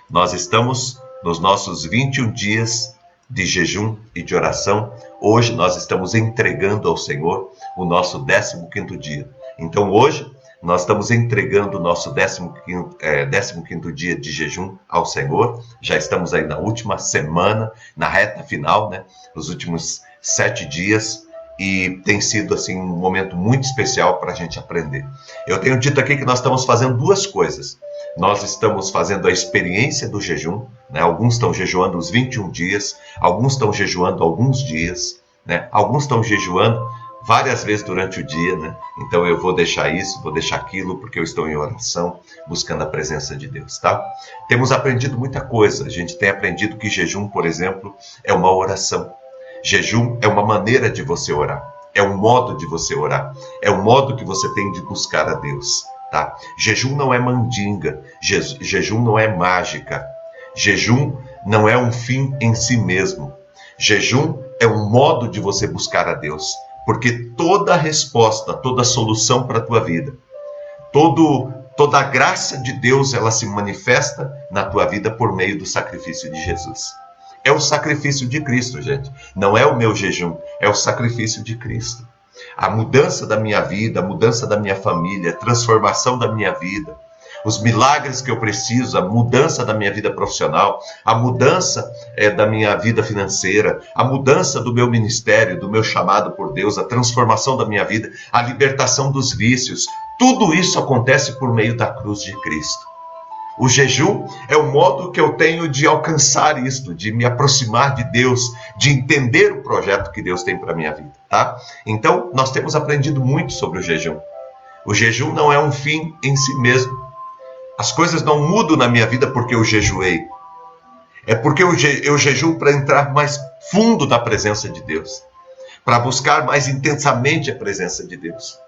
Nós estamos nos nossos 21 dias de jejum e de oração. Hoje nós estamos entregando ao Senhor o nosso 15º dia. Então hoje nós estamos entregando o nosso 15º dia de jejum ao Senhor. Já estamos aí na última semana, na reta final, né? Os últimos 7 dias. E tem sido assim um momento muito especial para a gente aprender. Eu tenho dito aqui que nós estamos fazendo duas coisas. Nós estamos fazendo a experiência do jejum, né? Alguns estão jejuando os 21 dias, alguns estão jejuando alguns dias, né? Alguns estão jejuando várias vezes durante o dia, né? Então eu vou deixar isso, vou deixar aquilo, porque eu estou em oração, buscando a presença de Deus, tá? Temos aprendido muita coisa. A gente tem aprendido que jejum, por exemplo, é uma oração. Jejum é uma maneira de você orar, é um modo de você orar, é um modo que você tem de buscar a Deus, tá? Jejum não é mandinga, jejum não é mágica, jejum não é um fim em si mesmo, jejum é um modo de você buscar a Deus, porque toda a resposta, toda a solução para a tua vida, toda a graça de Deus, ela se manifesta na tua vida por meio do sacrifício de Jesus. É o sacrifício de Cristo, gente. Não é o meu jejum, é o sacrifício de Cristo. A mudança da minha vida, a mudança da minha família, a transformação da minha vida, os milagres que eu preciso, a mudança da minha vida profissional, a mudança da minha vida financeira, a mudança do meu ministério, do meu chamado por Deus, a transformação da minha vida, a libertação dos vícios. Tudo isso acontece por meio da cruz de Cristo. O jejum é o modo que eu tenho de alcançar isto, de me aproximar de Deus, de entender o projeto que Deus tem para a minha vida, tá? Então, nós temos aprendido muito sobre o jejum. O jejum não é um fim em si mesmo. As coisas não mudam na minha vida porque eu jejuei. É porque eu jejuo para entrar mais fundo na presença de Deus, para buscar mais intensamente a presença de Deus.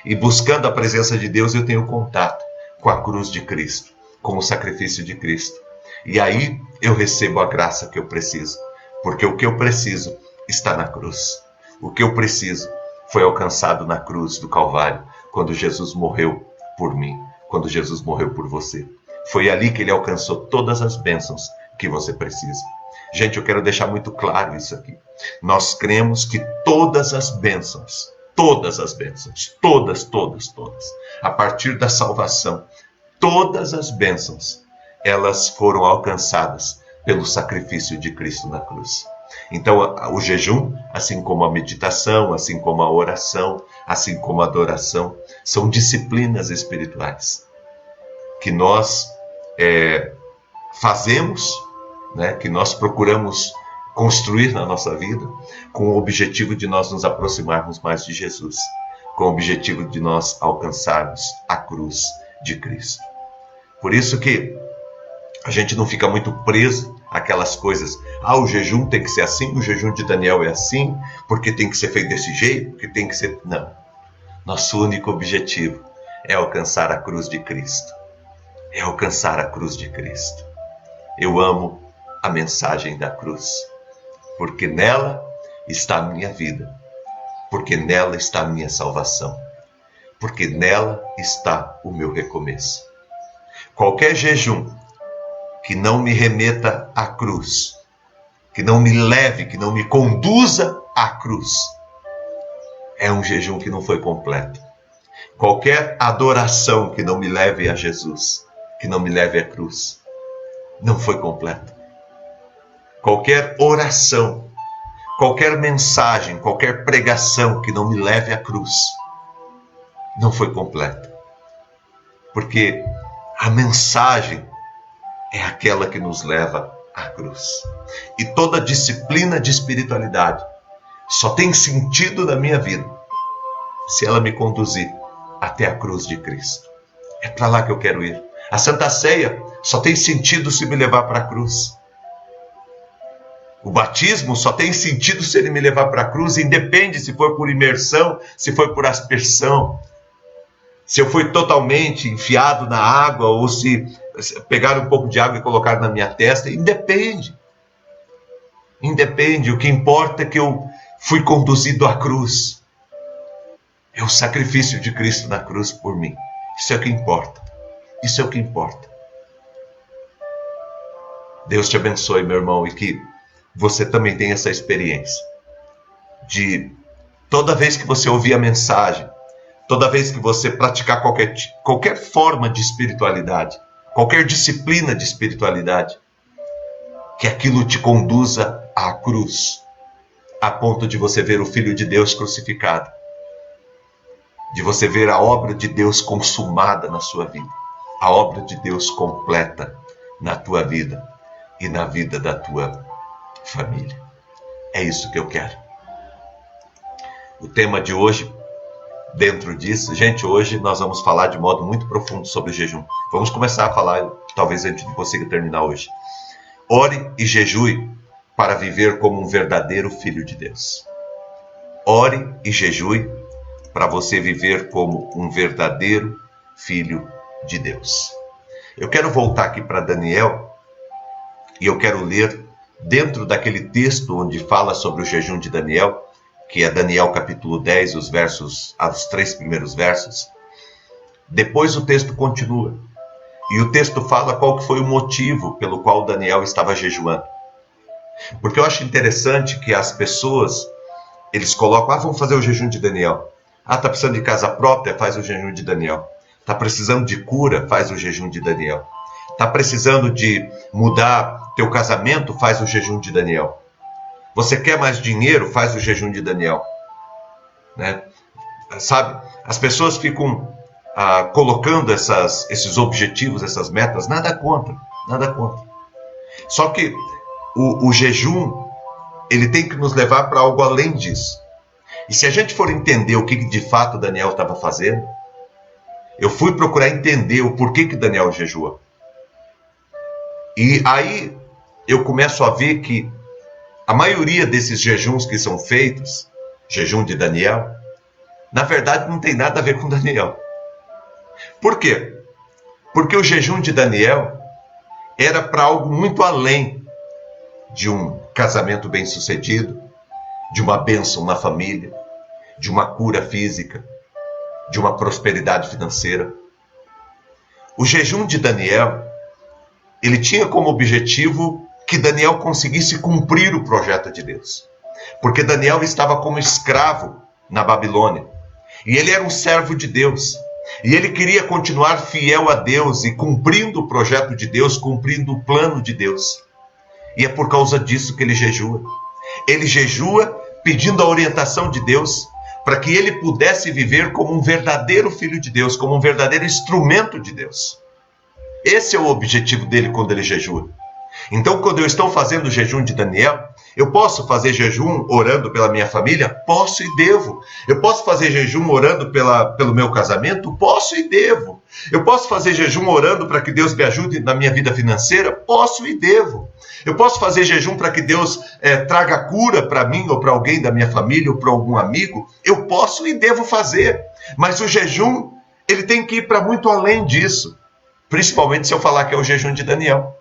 E buscando a presença de Deus, eu tenho contato com a cruz de Cristo, com o sacrifício de Cristo. E aí eu recebo a graça que eu preciso, porque o que eu preciso está na cruz. O que eu preciso foi alcançado na cruz do Calvário, quando Jesus morreu por mim, quando Jesus morreu por você. Foi ali que ele alcançou todas as bênçãos que você precisa. Gente, eu quero deixar muito claro isso aqui. Nós cremos que todas as bênçãos, todas, a partir da salvação, todas as bênçãos, elas foram alcançadas pelo sacrifício de Cristo na cruz. Então, o jejum, assim como a meditação, assim como a oração, assim como a adoração, são disciplinas espirituais que nós fazemos, né, que nós procuramos construir na nossa vida, com o objetivo de nós nos aproximarmos mais de Jesus, com o objetivo de nós alcançarmos a cruz de Cristo. Por isso que a gente não fica muito preso àquelas coisas. O jejum tem que ser assim, o jejum de Daniel é assim, porque tem que ser feito desse jeito, porque tem que ser... Não. Nosso único objetivo é alcançar a cruz de Cristo. É alcançar a cruz de Cristo. Eu amo a mensagem da cruz, porque nela está a minha vida, porque nela está a minha salvação, porque nela está o meu recomeço. Qualquer jejum que não me remeta à cruz, que não me leve, que não me conduza à cruz, é um jejum que não foi completo. Qualquer adoração que não me leve a Jesus, que não me leve à cruz, não foi completa. Qualquer oração, qualquer mensagem, qualquer pregação que não me leve à cruz, não foi completa. Porque a mensagem é aquela que nos leva à cruz. E toda disciplina de espiritualidade só tem sentido na minha vida se ela me conduzir até a cruz de Cristo. É para lá que eu quero ir. A Santa Ceia só tem sentido se me levar para a cruz. O batismo só tem sentido se ele me levar para a cruz, independe se for por imersão, se for por aspersão, se eu fui totalmente enfiado na água ou se pegar um pouco de água e colocar na minha testa, independe. Independe, o que importa é que eu fui conduzido à cruz. É o sacrifício de Cristo na cruz por mim. Isso é o que importa. Isso é o que importa. Deus te abençoe, meu irmão, e que você também tenha essa experiência de toda vez que você ouvir a mensagem, toda vez que você praticar qualquer forma de espiritualidade, qualquer disciplina de espiritualidade, que aquilo te conduza à cruz, a ponto de você ver o Filho de Deus crucificado, de você ver a obra de Deus consumada na sua vida, a obra de Deus completa na tua vida e na vida da tua família. É isso que eu quero. O tema de hoje, dentro disso, gente, hoje nós vamos falar de modo muito profundo sobre o jejum. Vamos começar a falar, talvez a gente não consiga terminar hoje. Ore e jejue para viver como um verdadeiro filho de Deus. Ore e jejue para você viver como um verdadeiro filho de Deus. Eu quero voltar aqui para Daniel e eu quero ler dentro daquele texto onde fala sobre o jejum de Daniel, que é Daniel capítulo 10, os 3 primeiros versos. Depois o texto continua. E o texto fala qual que foi o motivo pelo qual Daniel estava jejuando. Porque eu acho interessante que as pessoas, eles colocam, vamos fazer o jejum de Daniel. Está precisando de casa própria? Faz o jejum de Daniel. Está precisando de cura? Faz o jejum de Daniel. Está precisando de mudar teu casamento? Faz o jejum de Daniel. Você quer mais dinheiro? Faz o jejum de Daniel. Né? Sabe, as pessoas ficam colocando esses objetivos, essas metas, nada contra. Só que o jejum, ele tem que nos levar para algo além disso. E se a gente for entender o que de fato Daniel estava fazendo, eu fui procurar entender o porquê que Daniel jejua. E aí eu começo a ver que a maioria desses jejuns que são feitos, jejum de Daniel, na verdade não tem nada a ver com Daniel. Por quê? Porque o jejum de Daniel era para algo muito além de um casamento bem-sucedido, de uma bênção na família, de uma cura física, de uma prosperidade financeira. O jejum de Daniel, ele tinha como objetivo que Daniel conseguisse cumprir o projeto de Deus. Porque Daniel estava como escravo na Babilônia. E ele era um servo de Deus. E ele queria continuar fiel a Deus e cumprindo o projeto de Deus, cumprindo o plano de Deus. E é por causa disso que ele jejua. Ele jejua pedindo a orientação de Deus para que ele pudesse viver como um verdadeiro filho de Deus, como um verdadeiro instrumento de Deus. Esse é o objetivo dele quando ele jejua. Então, quando eu estou fazendo o jejum de Daniel, eu posso fazer jejum orando pela minha família? Posso e devo. Eu posso fazer jejum orando pelo meu casamento? Posso e devo. Eu posso fazer jejum orando para que Deus me ajude na minha vida financeira? Posso e devo. Eu posso fazer jejum para que Deus traga cura para mim ou para alguém da minha família ou para algum amigo? Eu posso e devo fazer. Mas o jejum, ele tem que ir para muito além disso. Principalmente se eu falar que é o jejum de Daniel.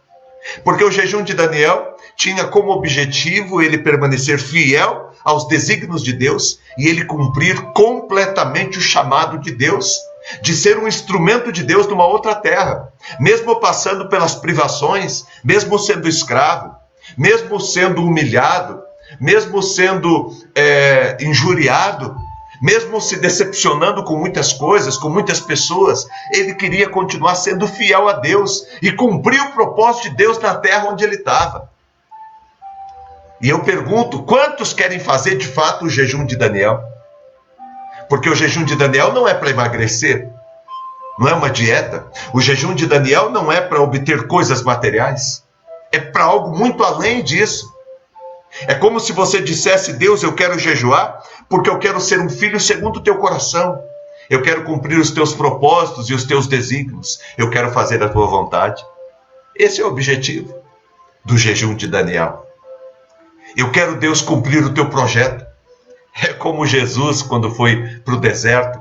Porque o jejum de Daniel tinha como objetivo ele permanecer fiel aos desígnios de Deus e ele cumprir completamente o chamado de Deus, de ser um instrumento de Deus numa outra terra, mesmo passando pelas privações, mesmo sendo escravo, mesmo sendo humilhado, mesmo sendo injuriado, mesmo se decepcionando com muitas coisas, com muitas pessoas, ele queria continuar sendo fiel a Deus e cumprir o propósito de Deus na terra onde ele estava. E eu pergunto, quantos querem fazer de fato o jejum de Daniel? Porque o jejum de Daniel não é para emagrecer, não é uma dieta. O jejum de Daniel não é para obter coisas materiais, é para algo muito além disso. É como se você dissesse: Deus, eu quero jejuar porque eu quero ser um filho segundo o teu coração. Eu quero cumprir os teus propósitos e os teus desígnios. Eu quero fazer a tua vontade. Esse é o objetivo do jejum de Daniel. Eu quero, Deus, cumprir o teu projeto. É como Jesus, quando foi para o deserto.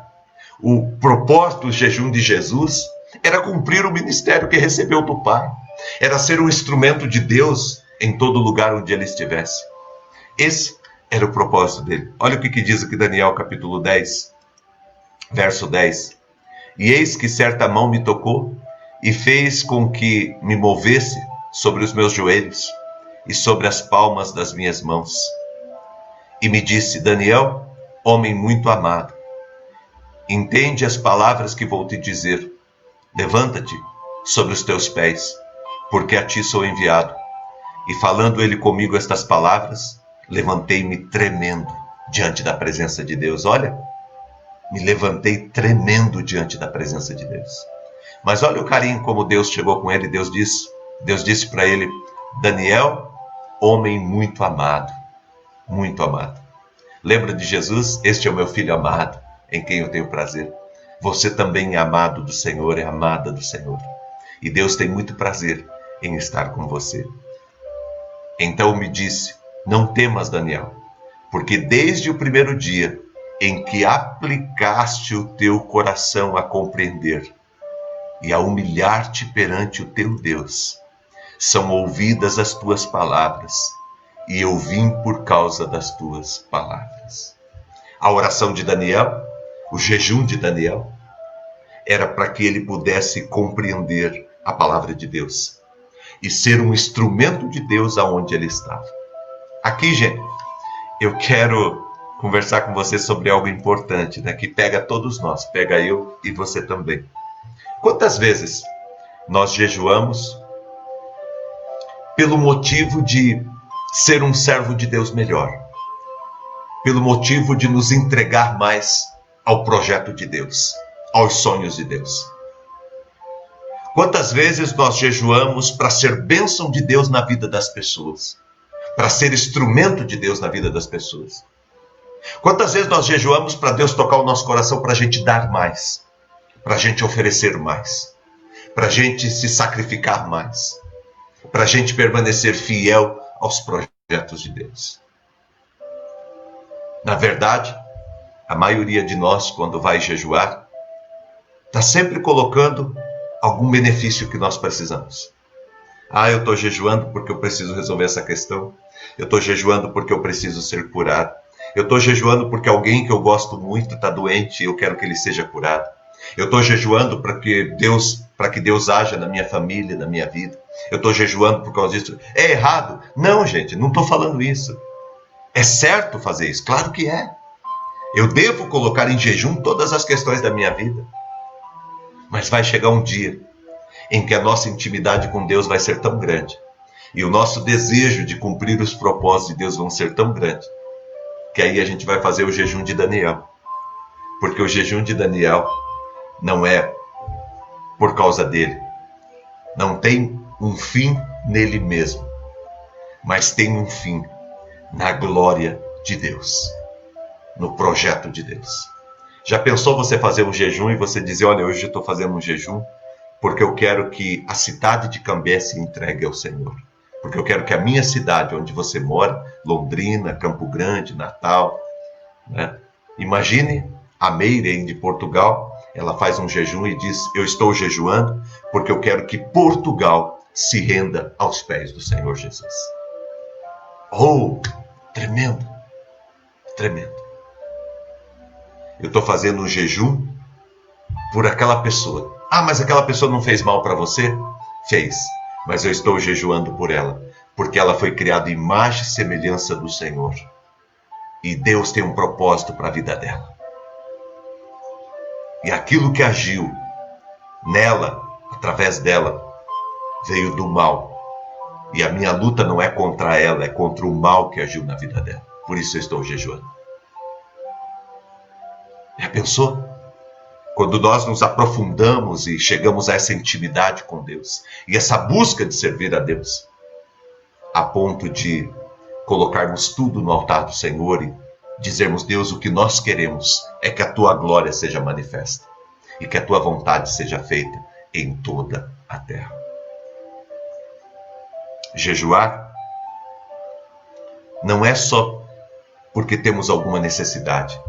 O propósito do jejum de Jesus era cumprir o ministério que recebeu do Pai. Era ser um instrumento de Deus em todo lugar onde ele estivesse. Esse era o propósito dele. Olha o que diz aqui Daniel capítulo 10, verso 10. E eis que certa mão me tocou e fez com que me movesse sobre os meus joelhos e sobre as palmas das minhas mãos. E me disse: Daniel, homem muito amado, entende as palavras que vou te dizer. Levanta-te sobre os teus pés, porque a ti sou enviado. E falando ele comigo estas palavras, levantei-me tremendo diante da presença de Deus. Olha, me levantei tremendo diante da presença de Deus. Mas olha o carinho como Deus chegou com ele. Deus disse para ele: Daniel, homem muito amado, muito amado. Lembra de Jesus? Este é o meu filho amado, em quem eu tenho prazer. Você também é amado do Senhor, é amada do Senhor. E Deus tem muito prazer em estar com você. Então me disse: não temas, Daniel, porque desde o primeiro dia em que aplicaste o teu coração a compreender e a humilhar-te perante o teu Deus, são ouvidas as tuas palavras, e eu vim por causa das tuas palavras. A oração de Daniel, o jejum de Daniel, era para que ele pudesse compreender a palavra de Deus e ser um instrumento de Deus aonde ele estava. Aqui, gente, eu quero conversar com você sobre algo importante, né, que pega todos nós, pega eu e você também. Quantas vezes nós jejuamos pelo motivo de ser um servo de Deus melhor, pelo motivo de nos entregar mais ao projeto de Deus, aos sonhos de Deus? Quantas vezes nós jejuamos para ser bênção de Deus na vida das pessoas, para ser instrumento de Deus na vida das pessoas? Quantas vezes nós jejuamos para Deus tocar o nosso coração, para a gente dar mais, para a gente oferecer mais, para a gente se sacrificar mais, para a gente permanecer fiel aos projetos de Deus? Na verdade, a maioria de nós, quando vai jejuar, está sempre colocando algum benefício que nós precisamos. Eu estou jejuando porque eu preciso resolver essa questão. Eu estou jejuando porque eu preciso ser curado. Eu estou jejuando porque alguém que eu gosto muito está doente e eu quero que ele seja curado. Eu estou jejuando para que Deus haja na minha família, na minha vida. Eu estou jejuando por causa disso. É errado? Não, gente, não estou falando isso. É certo fazer isso? Claro que é. Eu devo colocar em jejum todas as questões da minha vida. Mas vai chegar um dia em que a nossa intimidade com Deus vai ser tão grande e o nosso desejo de cumprir os propósitos de Deus vão ser tão grande, que aí a gente vai fazer o jejum de Daniel. Porque o jejum de Daniel não é por causa dele. Não tem um fim nele mesmo, mas tem um fim na glória de Deus, no projeto de Deus. Já pensou você fazer um jejum e você dizer: olha, hoje eu estou fazendo um jejum porque eu quero que a cidade de Cambé se entregue ao Senhor. Porque eu quero que a minha cidade, onde você mora, Londrina, Campo Grande, Natal, né? Imagine a Meire de Portugal, ela faz um jejum e diz: eu estou jejuando porque eu quero que Portugal se renda aos pés do Senhor Jesus. Oh, tremendo, tremendo. Eu estou fazendo um jejum por aquela pessoa. Mas aquela pessoa não fez mal para você? Fez. Mas eu estou jejuando por ela, porque ela foi criada à imagem e semelhança do Senhor. E Deus tem um propósito para a vida dela. E aquilo que agiu nela, através dela, veio do mal. E a minha luta não é contra ela, é contra o mal que agiu na vida dela. Por isso eu estou jejuando. Já pensou? Quando nós nos aprofundamos e chegamos a essa intimidade com Deus, e essa busca de servir a Deus, a ponto de colocarmos tudo no altar do Senhor e dizermos: Deus, o que nós queremos é que a Tua glória seja manifesta e que a Tua vontade seja feita em toda a terra. Jejuar não é só porque temos alguma necessidade,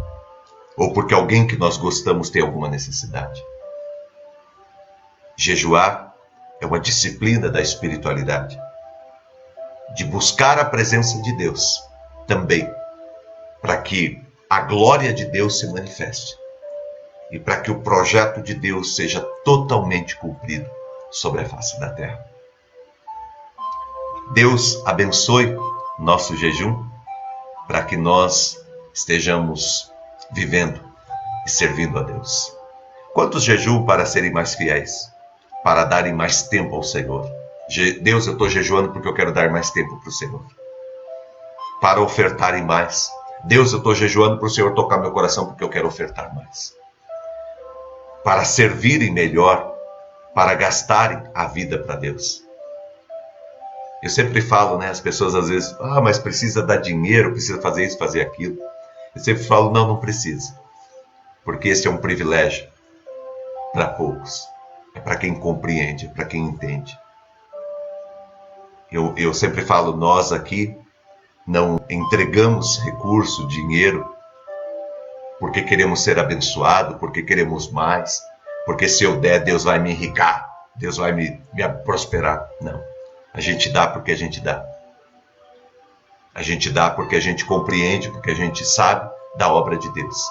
ou porque alguém que nós gostamos tem alguma necessidade. Jejuar é uma disciplina da espiritualidade, de buscar a presença de Deus também, para que a glória de Deus se manifeste e para que o projeto de Deus seja totalmente cumprido sobre a face da terra. Deus abençoe nosso jejum para que nós estejamos vivendo e servindo a Deus. Quantos jejuam para serem mais fiéis? Para darem mais tempo ao Senhor? Deus, eu estou jejuando porque eu quero dar mais tempo para o Senhor. Para ofertarem mais. Deus, eu estou jejuando para o Senhor tocar meu coração porque eu quero ofertar mais. Para servirem melhor, para gastarem a vida para Deus. Eu sempre falo, né? As pessoas às vezes, mas precisa dar dinheiro, precisa fazer isso, fazer aquilo. Eu sempre falo, não precisa. Porque esse é um privilégio para poucos. É para quem compreende, é para quem entende. Eu sempre falo, nós aqui não entregamos recurso, dinheiro, porque queremos ser abençoados, porque queremos mais, porque se eu der, Deus vai me enricar, Deus vai me prosperar. Não. A gente dá porque a gente dá. A gente dá porque a gente compreende, porque a gente sabe da obra de Deus.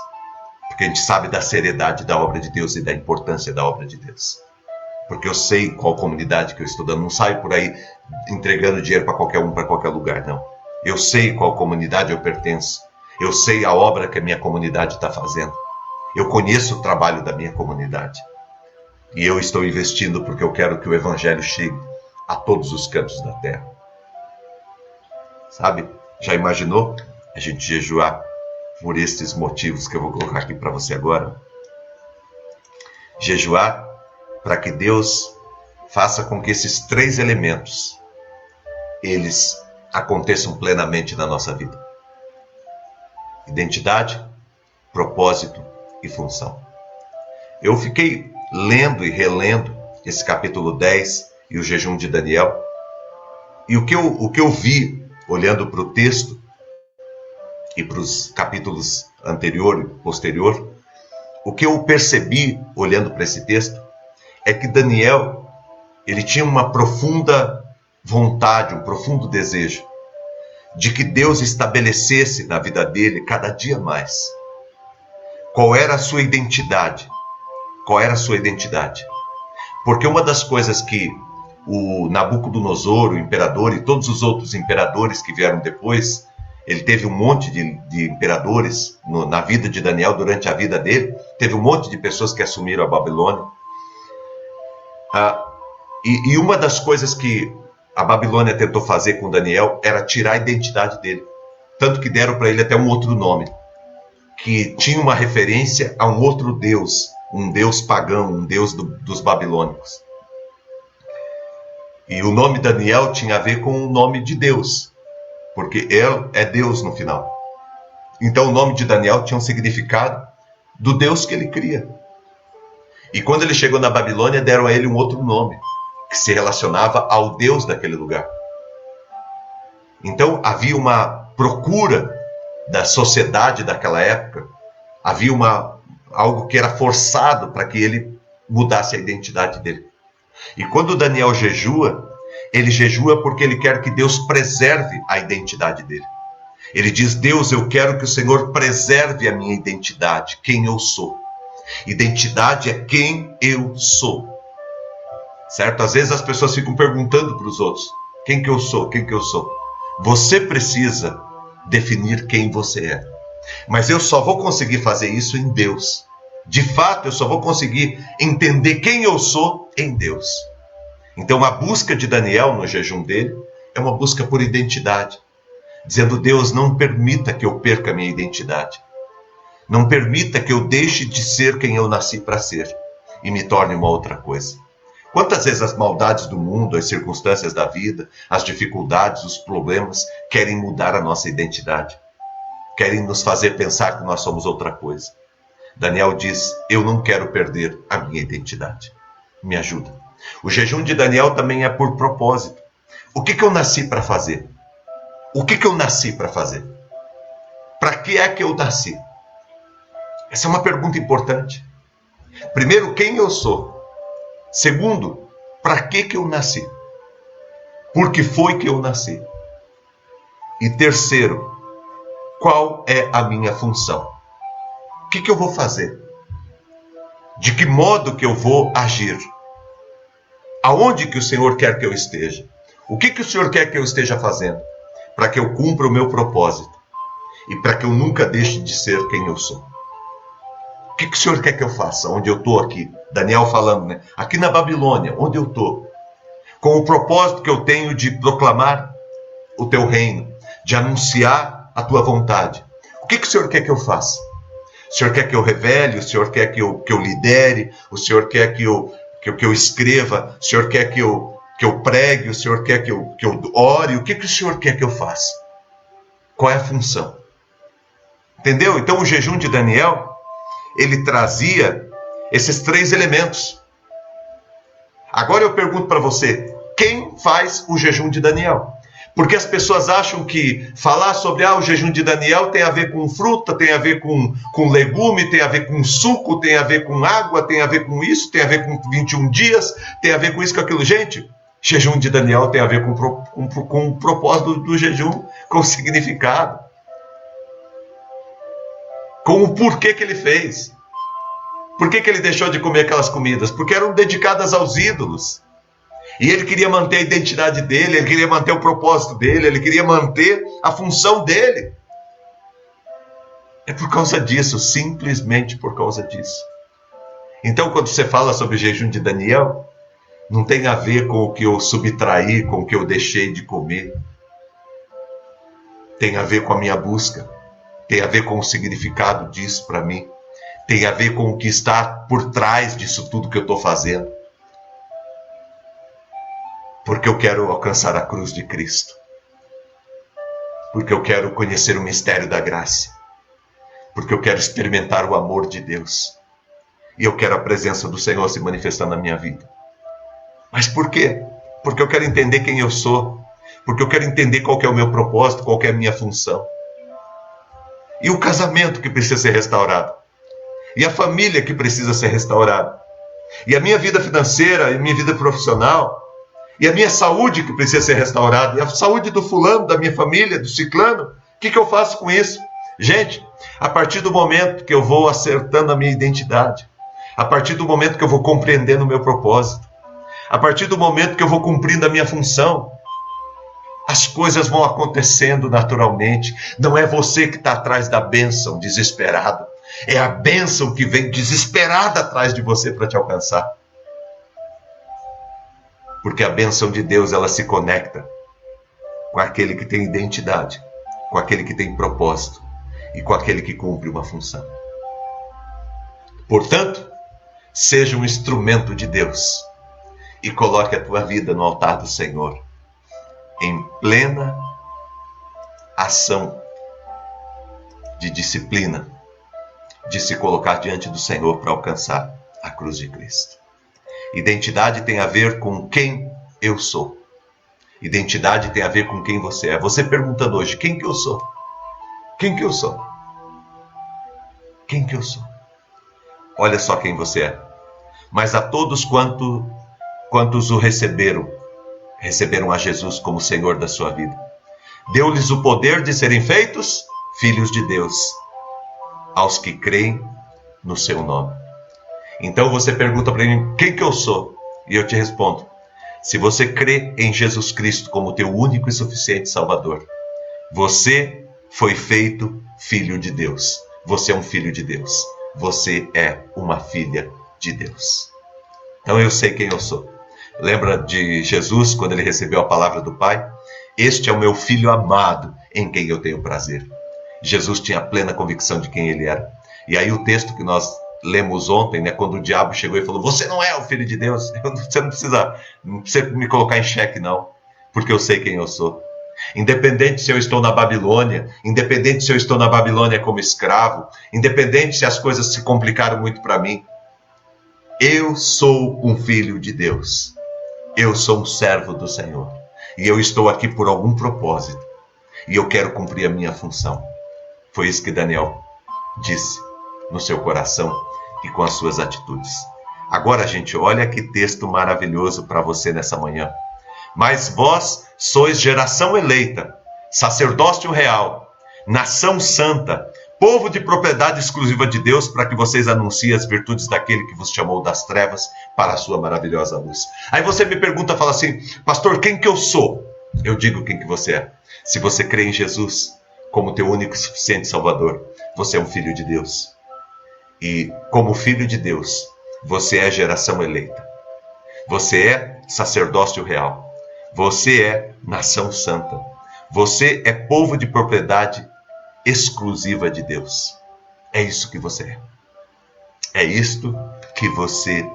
Porque a gente sabe da seriedade da obra de Deus e da importância da obra de Deus. Porque eu sei qual comunidade que eu estou dando. Não saio por aí entregando dinheiro para qualquer um, para qualquer lugar, não. Eu sei qual comunidade eu pertenço. Eu sei a obra que a minha comunidade está fazendo. Eu conheço o trabalho da minha comunidade. E eu estou investindo porque eu quero que o Evangelho chegue a todos os cantos da terra. Sabe? Já imaginou a gente jejuar por estes motivos que eu vou colocar aqui para você agora? Jejuar para que Deus faça com que esses 3 elementos, eles aconteçam plenamente na nossa vida. Identidade, propósito e função. Eu fiquei lendo e relendo esse capítulo 10 e o jejum de Daniel. E o que eu vi, olhando para o texto e para os capítulos anterior e posterior, o que eu percebi, olhando para esse texto, é que Daniel, ele tinha uma profunda vontade, um profundo desejo de que Deus estabelecesse na vida dele cada dia mais. Qual era a sua identidade? Qual era a sua identidade? Porque uma das coisas que o Nabucodonosor, o imperador, e todos os outros imperadores que vieram depois, ele teve um monte de imperadores na vida de Daniel, durante a vida dele, teve um monte de pessoas que assumiram a Babilônia. E uma das coisas que a Babilônia tentou fazer com Daniel era tirar a identidade dele. Tanto que deram para ele até um outro nome, que tinha uma referência a um outro deus, um deus pagão, um deus dos babilônicos. E o nome Daniel tinha a ver com o nome de Deus, porque ele é Deus no final. Então o nome de Daniel tinha um significado do Deus que ele cria. E quando ele chegou na Babilônia, deram a ele um outro nome, que se relacionava ao Deus daquele lugar. Então havia uma procura da sociedade daquela época, havia algo que era forçado para que ele mudasse a identidade dele. E quando Daniel jejua, ele jejua porque ele quer que Deus preserve a identidade dele. Ele diz, Deus, eu quero que o Senhor preserve a minha identidade, quem eu sou. Identidade é quem eu sou. Certo? Às vezes as pessoas ficam perguntando para os outros, quem que eu sou, quem que eu sou. Você precisa definir quem você é. Mas eu só vou conseguir fazer isso em Deus. De fato, eu só vou conseguir entender quem eu sou em Deus. Então a busca de Daniel no jejum dele é uma busca por identidade. Dizendo, Deus, não permita que eu perca a minha identidade. Não permita que eu deixe de ser quem eu nasci para ser e me torne uma outra coisa. Quantas vezes as maldades do mundo, as circunstâncias da vida, as dificuldades, os problemas querem mudar a nossa identidade? Querem nos fazer pensar que nós somos outra coisa. Daniel diz, eu não quero perder a minha identidade. Me ajuda. O jejum de Daniel também é por propósito. O que eu nasci para fazer? O que eu nasci para fazer? Para que é que eu nasci? Essa é uma pergunta importante. Primeiro, quem eu sou? Segundo, para que eu nasci? Por que foi que eu nasci? E terceiro, qual é a minha função? O que eu vou fazer? De que modo que eu vou agir? Aonde que o Senhor quer que eu esteja? O que o Senhor quer que eu esteja fazendo para que eu cumpra o meu propósito e para que eu nunca deixe de ser quem eu sou? O que o Senhor quer que eu faça? Onde eu estou aqui? Daniel falando, né? Aqui na Babilônia, onde eu estou? Com o propósito que eu tenho de proclamar o teu reino, de anunciar a tua vontade. O que o Senhor quer que eu faça? O Senhor quer que eu revele? O Senhor quer que eu lidere? O Senhor quer que eu escreva? O Senhor quer que eu pregue? O Senhor quer que eu ore? O que o Senhor quer que eu faça? Qual é a função? Entendeu? Então o jejum de Daniel, ele trazia esses 3 elementos. Agora eu pergunto para você, quem faz o jejum de Daniel? Porque as pessoas acham que falar sobre o jejum de Daniel tem a ver com fruta, tem a ver com legume, tem a ver com suco, tem a ver com água, tem a ver com isso, tem a ver com 21 dias, tem a ver com isso, com aquilo. Gente, jejum de Daniel tem a ver com o propósito do jejum, com o significado, com o porquê que ele fez. Por que ele deixou de comer aquelas comidas? Porque eram dedicadas aos ídolos. E ele queria manter a identidade dele, ele queria manter o propósito dele, ele queria manter a função dele. É por causa disso, simplesmente por causa disso. Então, quando você fala sobre o jejum de Daniel, não tem a ver com o que eu subtraí, com o que eu deixei de comer. Tem a ver com a minha busca. Tem a ver com o significado disso para mim. Tem a ver com o que está por trás disso tudo que eu estou fazendo. Porque eu quero alcançar a cruz de Cristo. Porque eu quero conhecer o mistério da graça. Porque eu quero experimentar o amor de Deus. E eu quero a presença do Senhor se manifestando na minha vida. Mas por quê? Porque eu quero entender quem eu sou. Porque eu quero entender qual que é o meu propósito, qual que é a minha função. E o casamento que precisa ser restaurado. E a família que precisa ser restaurada. E a minha vida financeira, e a minha vida profissional. E a minha saúde que precisa ser restaurada. E a saúde do fulano, da minha família, do ciclano. O que eu faço com isso? Gente, a partir do momento que eu vou acertando a minha identidade. A partir do momento que eu vou compreendendo o meu propósito. A partir do momento que eu vou cumprindo a minha função. As coisas vão acontecendo naturalmente. Não é você que está atrás da bênção, desesperado. É a bênção que vem desesperada atrás de você para te alcançar. Porque a bênção de Deus, ela se conecta com aquele que tem identidade, com aquele que tem propósito e com aquele que cumpre uma função. Portanto, seja um instrumento de Deus e coloque a tua vida no altar do Senhor, em plena ação de disciplina, de se colocar diante do Senhor para alcançar a cruz de Cristo. Identidade tem a ver com quem eu sou. Identidade tem a ver com quem você é. Você perguntando hoje, quem que eu sou? Quem que eu sou? Quem que eu sou? Olha só quem você é. Mas a todos quantos o receberam a Jesus como Senhor da sua vida. Deu-lhes o poder de serem feitos filhos de Deus, aos que creem no seu nome. Então você pergunta para mim, quem que eu sou? E eu te respondo, se você crê em Jesus Cristo como teu único e suficiente Salvador, você foi feito filho de Deus. Você é um filho de Deus. Você é uma filha de Deus. Então eu sei quem eu sou. Lembra de Jesus, quando ele recebeu a palavra do Pai? Este é o meu filho amado, em quem eu tenho prazer. Jesus tinha plena convicção de quem ele era. E aí o texto que nós lemos ontem, né, quando o diabo chegou e falou, você não é o filho de Deus, você não precisa me colocar em xeque não, porque eu sei quem eu sou. Independente se eu estou na Babilônia, independente se eu estou na Babilônia como escravo, independente se as coisas se complicaram muito para mim, eu sou um filho de Deus. Eu sou um servo do Senhor. E eu estou aqui por algum propósito. E eu quero cumprir a minha função. Foi isso que Daniel disse no seu coração e com as suas atitudes. Agora, gente, olha que texto maravilhoso para você nessa manhã. Mas vós sois geração eleita, sacerdócio real, nação santa, povo de propriedade exclusiva de Deus, para que vocês anunciem as virtudes daquele que vos chamou das trevas para a sua maravilhosa luz. Aí você me pergunta, fala assim, pastor, quem que eu sou? Eu digo quem que você é. Se você crê em Jesus como teu único e suficiente Salvador, você é um filho de Deus. E como filho de Deus, você é geração eleita. Você é sacerdócio real. Você é nação santa. Você é povo de propriedade exclusiva de Deus. É isso que você é. É isto que você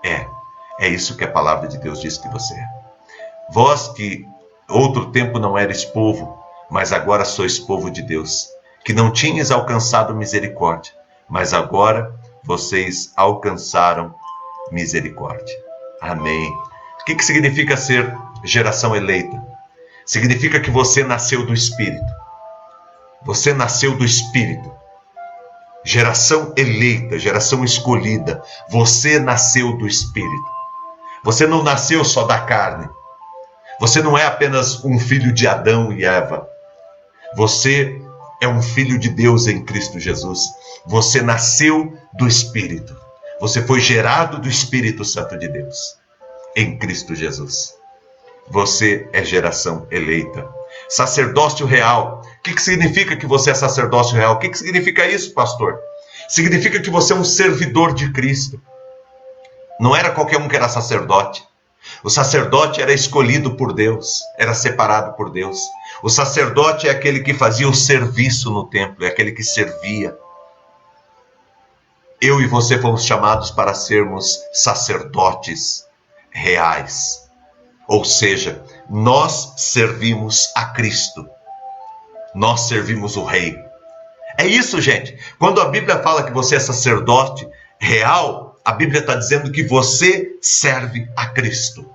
é. É isso que a palavra de Deus diz que você é. Vós que outro tempo não eres povo, mas agora sois povo de Deus, que não tinhas alcançado misericórdia, mas agora vocês alcançaram misericórdia. Amém. O que significa ser geração eleita? Significa que você nasceu do Espírito. Você nasceu do Espírito. Geração eleita, geração escolhida. Você nasceu do Espírito. Você não nasceu só da carne. Você não é apenas um filho de Adão e Eva. Você é um filho de Deus em Cristo Jesus. Você nasceu do Espírito. Você foi gerado do Espírito Santo de Deus em Cristo Jesus. Você é geração eleita. Sacerdócio real. O que significa que você é sacerdócio real? O que significa isso, pastor? Significa que você é um servidor de Cristo. Não era qualquer um que era sacerdote. O sacerdote era escolhido por Deus, era separado por Deus. O sacerdote é aquele que fazia o serviço no templo, é aquele que servia. Eu e você fomos chamados para sermos sacerdotes reais. Ou seja, nós servimos a Cristo. Nós servimos o Rei. É isso, gente. Quando a Bíblia fala que você é sacerdote real, a Bíblia está dizendo que você serve a Cristo.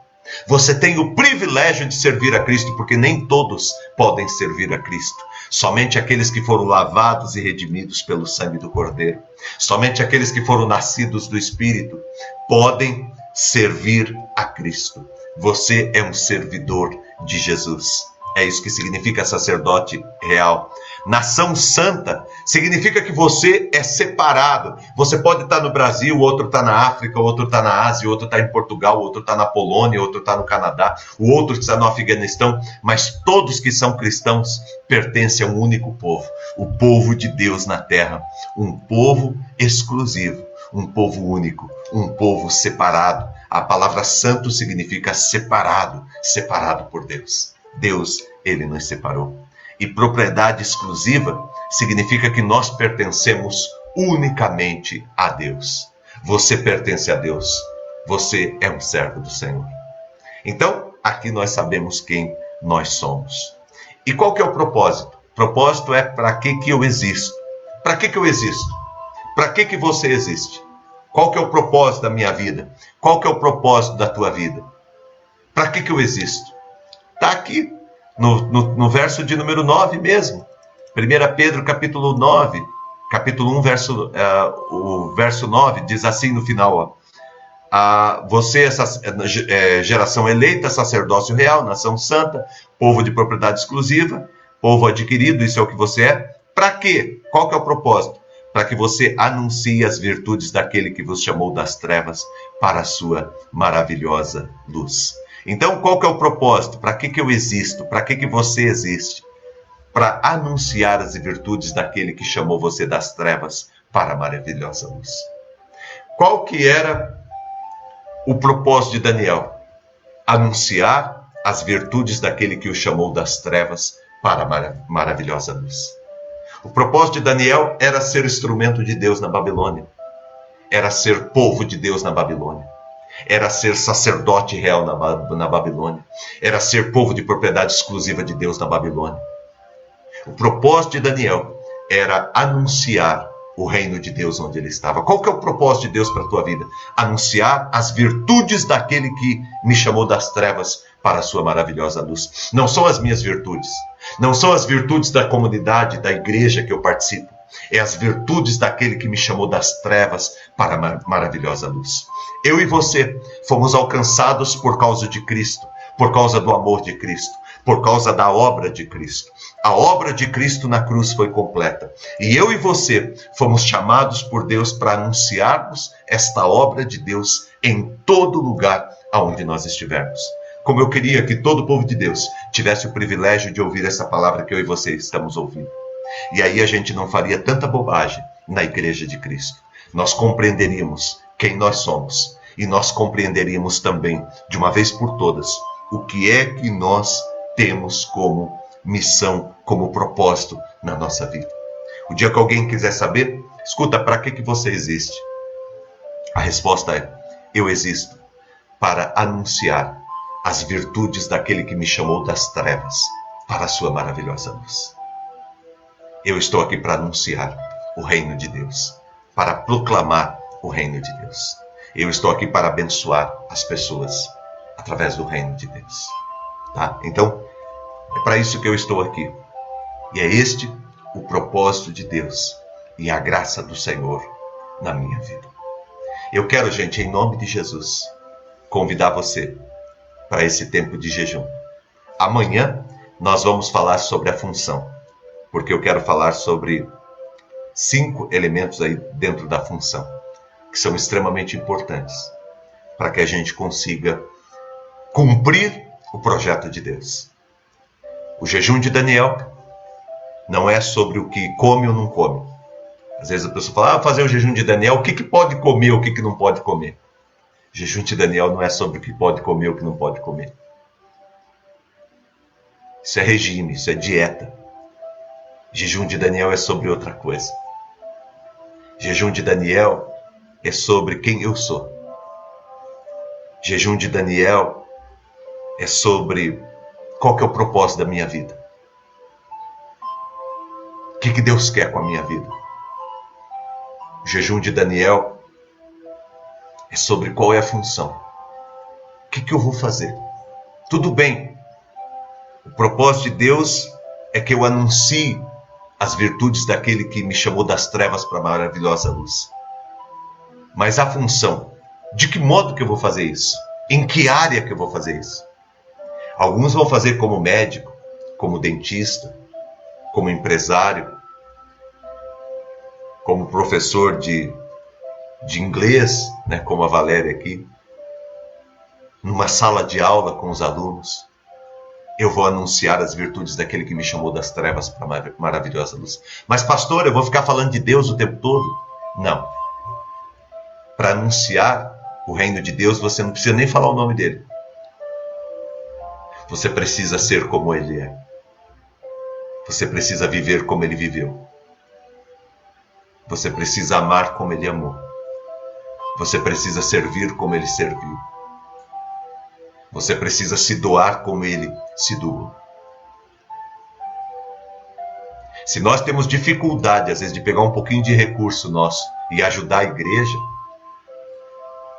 Você tem o privilégio de servir a Cristo, porque nem todos podem servir a Cristo. Somente aqueles que foram lavados e redimidos pelo sangue do Cordeiro. Somente aqueles que foram nascidos do Espírito podem servir a Cristo. Você é um servidor de Jesus. É isso que significa sacerdote real. Nação santa significa que você é separado. Você pode estar no Brasil, outro está na África, outro está na Ásia, outro está em Portugal, outro está na Polônia, outro está no Canadá, o outro está no Afeganistão, mas todos que são cristãos pertencem a um único povo, o povo de Deus na terra, um povo exclusivo, um povo único, um povo separado. A palavra santo significa separado, separado por Deus. Deus, Ele nos separou. E propriedade exclusiva significa que nós pertencemos unicamente a Deus. Você pertence a Deus. Você é um servo do Senhor. Então, aqui nós sabemos quem nós somos. E qual que é o propósito? O propósito é para que eu existo. Para que eu existo? Para que você existe? Qual que é o propósito da minha vida? Qual que é o propósito da tua vida? Para que eu existo? Está aqui no verso de número 9 mesmo. 1 Pedro capítulo 9, capítulo 1, o verso 9, diz assim no final. Você é geração eleita, sacerdócio real, nação santa, povo de propriedade exclusiva, povo adquirido, isso é o que você é. Para quê? Qual que é o propósito? Para que você anuncie as virtudes daquele que vos chamou das trevas para a sua maravilhosa luz. Então, qual que é o propósito? Para que eu existo? Para que você existe? Para anunciar as virtudes daquele que chamou você das trevas para a maravilhosa luz. Qual que era o propósito de Daniel? Anunciar as virtudes daquele que o chamou das trevas para a maravilhosa luz. O propósito de Daniel era ser instrumento de Deus na Babilônia. Era ser povo de Deus na Babilônia. Era ser sacerdote real na Babilônia. Era ser povo de propriedade exclusiva de Deus na Babilônia. O propósito de Daniel era anunciar o reino de Deus onde ele estava. Qual que é o propósito de Deus para a tua vida? Anunciar as virtudes daquele que me chamou das trevas para a sua maravilhosa luz. Não são as minhas virtudes. Não são as virtudes da comunidade, da igreja que eu participo. É as virtudes daquele que me chamou das trevas para a maravilhosa luz. Eu e você fomos alcançados por causa de Cristo, por causa do amor de Cristo, por causa da obra de Cristo. A obra de Cristo na cruz foi completa. E eu e você fomos chamados por Deus para anunciarmos esta obra de Deus em todo lugar aonde nós estivermos. como eu queria que todo o povo de Deus tivesse o privilégio de ouvir essa palavra que eu e você estamos ouvindo. E aí a gente não faria tanta bobagem na igreja de Cristo. Nós compreenderíamos quem nós somos. E nós compreenderíamos também, de uma vez por todas, o que é que nós temos como missão, como propósito na nossa vida. O dia que alguém quiser saber, escuta, para que você existe? A resposta é, eu existo para anunciar as virtudes daquele que me chamou das trevas para a sua maravilhosa luz. Eu estou aqui para anunciar o reino de Deus, para proclamar o reino de Deus. Eu estou aqui para abençoar as pessoas através do reino de Deus. Tá? Então, é para isso que eu estou aqui. E é este o propósito de Deus e a graça do Senhor na minha vida. Eu quero, gente, em nome de Jesus, convidar você para esse tempo de jejum. Amanhã nós vamos falar sobre a função, porque eu quero falar sobre 5 elementos aí dentro da função, que são extremamente importantes para que a gente consiga cumprir o projeto de Deus. O jejum de Daniel não é sobre o que come ou não come. Às vezes a pessoa fala, fazer o jejum de Daniel, o que pode comer, o que não pode comer? O jejum de Daniel não é sobre o que pode comer ou o que não pode comer. Isso é regime, isso é dieta. O jejum de Daniel é sobre outra coisa. O jejum de Daniel é sobre quem eu sou. O jejum de Daniel é sobre qual que é o propósito da minha vida. O que Deus quer com a minha vida. O jejum de Daniel é sobre qual é a função. O que eu vou fazer? Tudo bem. O propósito de Deus é que eu anuncie as virtudes daquele que me chamou das trevas para a maravilhosa luz. Mas a função, de que modo que eu vou fazer isso? Em que área que eu vou fazer isso? Alguns vão fazer como médico, como dentista, como empresário, como professor de inglês, né, como a Valéria aqui, numa sala de aula com os alunos. Eu vou anunciar as virtudes daquele que me chamou das trevas para a maravilhosa luz. Mas pastor, eu vou ficar falando de Deus o tempo todo? Não. Para anunciar o reino de Deus, você não precisa nem falar o nome dele. Você precisa ser como ele é. Você precisa viver como ele viveu. Você precisa amar como ele amou. Você precisa servir como ele serviu. Você precisa se doar como ele se doou. Se nós temos dificuldade, às vezes, de pegar um pouquinho de recurso nosso e ajudar a igreja,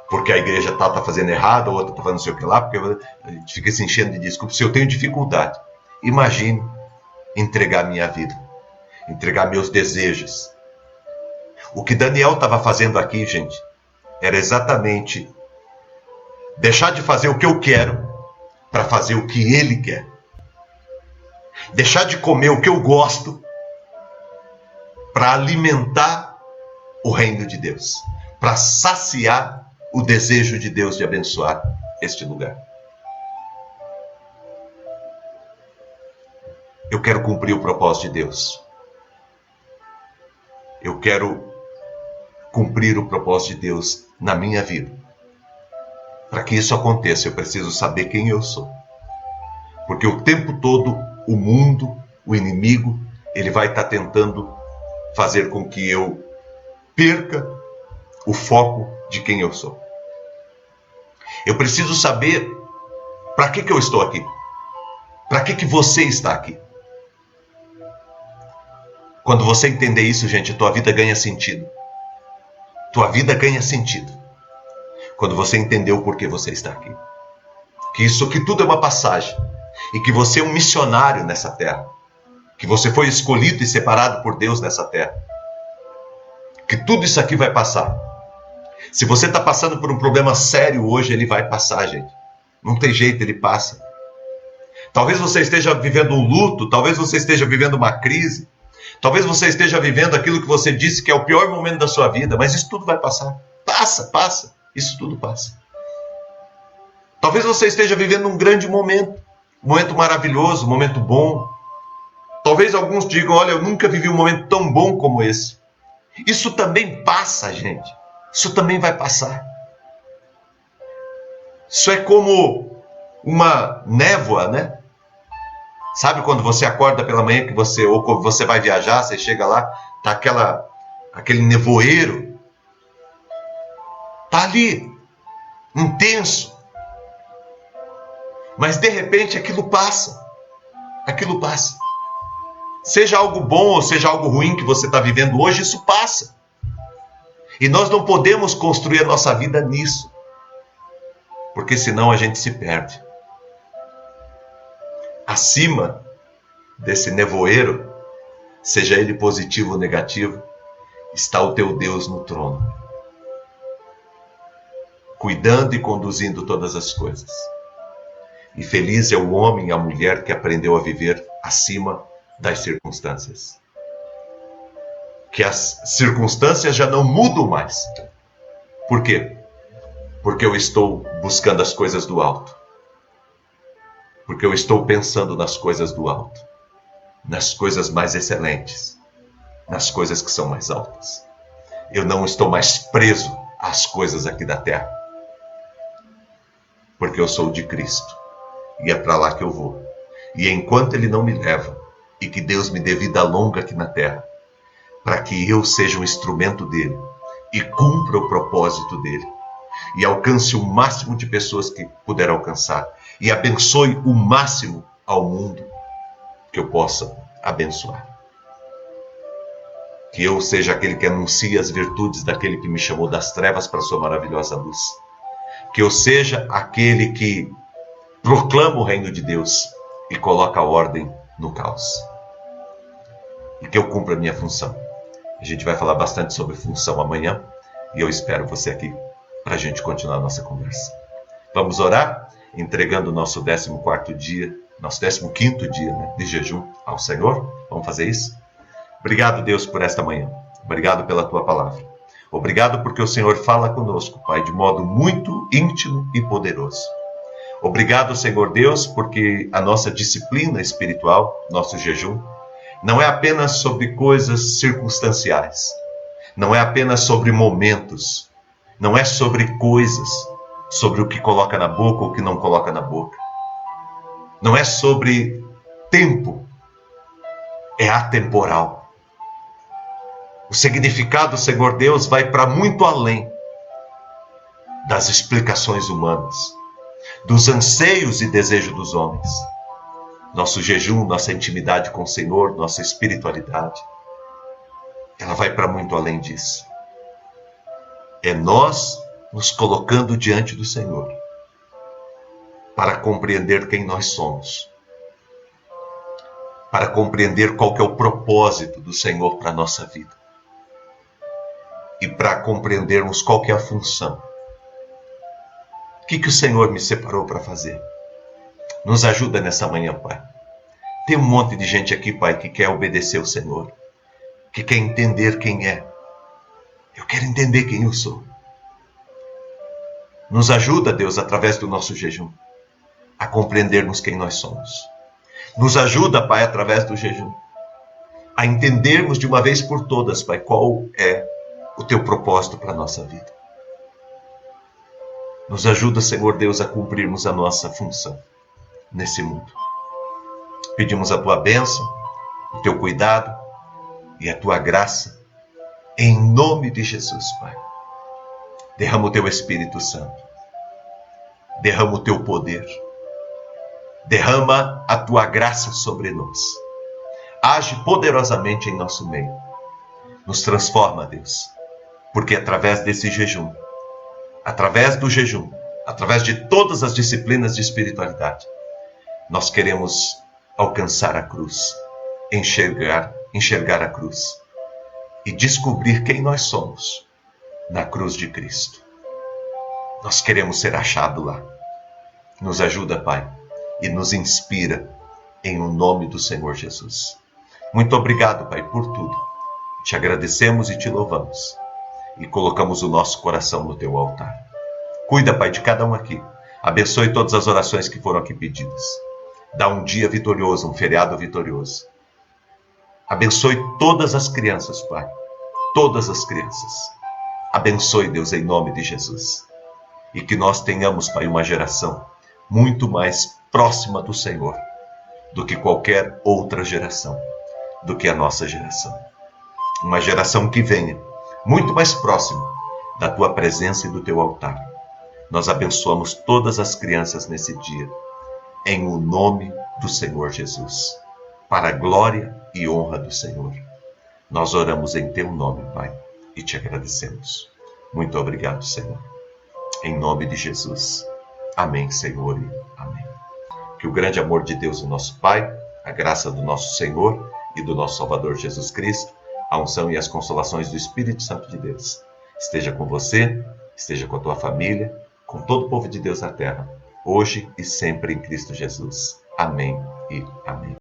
porque a igreja está fazendo errado, a outra está fazendo não sei o que lá, porque a gente fica se enchendo de desculpas. Se eu tenho dificuldade, imagine entregar minha vida, entregar meus desejos. O que Daniel estava fazendo aqui, gente, era exatamente deixar de fazer o que eu quero para fazer o que ele quer. Deixar de comer o que eu gosto para alimentar o reino de Deus, para saciar o desejo de Deus de abençoar este lugar. Eu quero cumprir o propósito de Deus. Eu quero cumprir o propósito de Deus na minha vida. Para que isso aconteça, eu preciso saber quem eu sou. Porque o tempo todo, o mundo, o inimigo, ele vai estar tentando fazer com que eu perca o foco de quem eu sou. Eu preciso saber para que eu estou aqui. Para que você está aqui. Quando você entender isso, gente, tua vida ganha sentido. Tua vida ganha sentido. Quando você entender o porquê você está aqui. Que tudo é uma passagem. E que você é um missionário nessa terra. Que você foi escolhido e separado por Deus nessa terra. Que tudo isso aqui vai passar. Se você está passando por um problema sério hoje, ele vai passar, gente. Não tem jeito, ele passa. Talvez você esteja vivendo um luto, talvez você esteja vivendo uma crise, talvez você esteja vivendo aquilo que você disse que é o pior momento da sua vida, mas isso tudo vai passar. Passa. Isso tudo passa. Talvez você esteja vivendo um grande momento, um momento maravilhoso, um momento bom. Talvez alguns digam, olha, eu nunca vivi um momento tão bom como esse. Isso também passa, gente. Isso também vai passar. Isso é como uma névoa, né? Sabe quando você acorda pela manhã ou quando você vai viajar, você chega lá, tá aquele nevoeiro. Tá ali, intenso. Mas de repente aquilo passa. Aquilo passa. Seja algo bom ou seja algo ruim que você está vivendo hoje, isso passa. E nós não podemos construir a nossa vida nisso. Porque senão a gente se perde. Acima desse nevoeiro, seja ele positivo ou negativo, está o teu Deus no trono, cuidando e conduzindo todas as coisas. E feliz é o homem e a mulher que aprendeu a viver acima das circunstâncias. Que as circunstâncias já não mudam mais. Por quê? Porque eu estou buscando as coisas do alto. Porque eu estou pensando nas coisas do alto. Nas coisas mais excelentes. Nas coisas que são mais altas. Eu não estou mais preso às coisas aqui da terra. Porque eu sou de Cristo. E é para lá que eu vou. E enquanto Ele não me leva, e que Deus me dê vida longa aqui na terra, para que eu seja um instrumento dEle, e cumpra o propósito dEle, e alcance o máximo de pessoas que puder alcançar, e abençoe o máximo ao mundo que eu possa abençoar. Que eu seja aquele que anuncia as virtudes daquele que me chamou das trevas para a sua maravilhosa luz. Que eu seja aquele que proclama o reino de Deus e coloca a ordem no caos. E que eu cumpra a minha função. A gente vai falar bastante sobre função amanhã e eu espero você aqui para a gente continuar a nossa conversa. Vamos orar, entregando o nosso 14º dia, nosso 15º dia, né, de jejum ao Senhor. Vamos fazer isso? Obrigado, Deus, por esta manhã. Obrigado pela Tua palavra. Obrigado porque o Senhor fala conosco, Pai, de modo muito íntimo e poderoso. Obrigado, Senhor Deus, porque a nossa disciplina espiritual, nosso jejum, não é apenas sobre coisas circunstanciais, não é apenas sobre momentos, não é sobre coisas, sobre o que coloca na boca ou o que não coloca na boca. Não é sobre tempo, é atemporal. O significado, Senhor Deus, vai para muito além das explicações humanas, dos anseios e desejos dos homens. Nosso jejum, nossa intimidade com o Senhor, nossa espiritualidade, ela vai para muito além disso. É nós nos colocando diante do Senhor para compreender quem nós somos, para compreender qual que é o propósito do Senhor para a nossa vida e para compreendermos qual que é a função. O que o Senhor me separou para fazer? Nos ajuda nessa manhã, Pai. Tem um monte de gente aqui, Pai, que quer obedecer ao Senhor, que quer entender quem é. Eu quero entender quem eu sou. Nos ajuda, Deus, através do nosso jejum, a compreendermos quem nós somos. Nos ajuda, Pai, através do jejum, a entendermos de uma vez por todas, Pai, qual é o Teu propósito para a nossa vida. Nos ajuda, Senhor Deus, a cumprirmos a nossa função nesse mundo. Pedimos a Tua bênção, o Teu cuidado e a Tua graça, em nome de Jesus, Pai. Derrama o Teu Espírito Santo. Derrama o Teu poder. Derrama a Tua graça sobre nós. Age poderosamente em nosso meio. Nos transforma, Deus, porque através desse jejum, através do jejum, através de todas as disciplinas de espiritualidade, nós queremos alcançar a cruz, enxergar a cruz e descobrir quem nós somos na cruz de Cristo. Nós queremos ser achados lá. Nos ajuda, Pai, e nos inspira em o nome do Senhor Jesus. Muito obrigado, Pai, por tudo. Te agradecemos e te louvamos. E colocamos o nosso coração no Teu altar. Cuida, Pai, de cada um aqui. Abençoe todas as orações que foram aqui pedidas. Dá um dia vitorioso, um feriado vitorioso. Abençoe todas as crianças, Pai. Todas as crianças. Abençoe, Deus, em nome de Jesus. E que nós tenhamos, Pai, uma geração muito mais próxima do Senhor do que qualquer outra geração, do que a nossa geração. Uma geração que venha muito mais próxima da Tua presença e do Teu altar. Nós abençoamos todas as crianças nesse dia, em o nome do Senhor Jesus, para a glória e honra do Senhor. Nós oramos em Teu nome, Pai, e Te agradecemos. Muito obrigado, Senhor. Em nome de Jesus. Amém, Senhor, e amém. Que o grande amor de Deus, o nosso Pai, a graça do nosso Senhor e do nosso Salvador Jesus Cristo, a unção e as consolações do Espírito Santo de Deus esteja com você, esteja com a tua família, com todo o povo de Deus na terra, hoje e sempre em Cristo Jesus. Amém e amém.